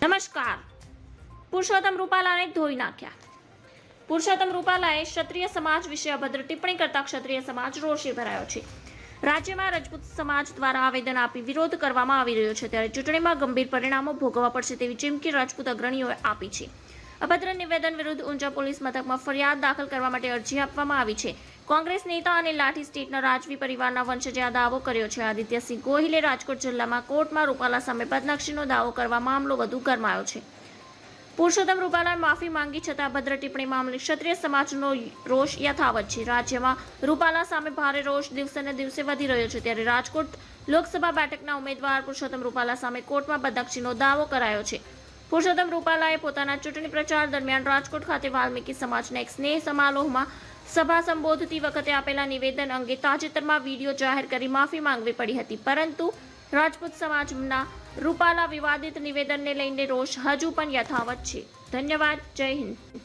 નમસ્કાર. પુરુષોત્તમ રૂપાલાને ધોઈ નાખ્યા. પુરુષોત્તમ રૂપાલાએ ક્ષત્રિય સમાજ વિશે અભદ્ર ટિપ્પણી કરતા ક્ષત્રિય સમાજ રોષે ભરાયો છે. રાજ્યમાં રજપૂત સમાજ દ્વારા આવેદન આપી વિરોધ કરવામાં આવી રહ્યો છે, ત્યારે ચૂંટણીમાં ગંભીર પરિણામો ભોગવવા પડશે તેવી ચીમકી રાજપૂત અગ્રણીઓએ આપી છે. અભદ્ર નિવેદન વિરુદ્ધ ઊંઝા પોલીસ મથકમાં ફરિયાદ દાખલ કરવા માટે અરજી આપવામાં આવી છે. કોંગ્રેસ નેતા અને લાઠી સ્ટેટના રાજવી પરિવારના વંશજે આ દાવો કર્યો છે. આદિત્યસિંહ ગોહિલે રાજકોટ જિલ્લામાં કોર્ટમાં રૂપાલા સામે બદનક્ષીનો દાવો કરવા મામલો વધુ ગરમાયો છે. પુરુષોત્તમ રૂપાલાએ માફી માંગી છતાં અભદ્ર ટિપ્પણી મામલે ક્ષત્રિય સમાજનો રોષ યથાવત છે. રાજ્યમાં રૂપાલા સામે ભારે રોષ દિવસે ને દિવસે વધી રહ્યો છે, ત્યારે રાજકોટ લોકસભા બેઠકના ઉમેદવાર પુરુષોત્તમ રૂપાલા સામે કોર્ટમાં બદનક્ષીનો દાવો કરાયો છે. પુરુષોત્તમ રૂપાલાએ પોતાના ચૂંટણી પ્રચાર દરમિયાન રાજકોટ ખાતે વાલ્મીકી સમાજના એક સ્નેહ સમારોહમાં સભા સંબોધતી વખતે આપેલા નિવેદન અંગે તાજેતરમાં વિડીયો જાહેર કરી માફી માંગવી પડી હતી, પરંતુ રાજપૂત સમાજના રૂપાલા વિવાદિત નિવેદનને લઈને રોષ હજુ પણ યથાવત છે. ધન્યવાદ. જય હિન્દ.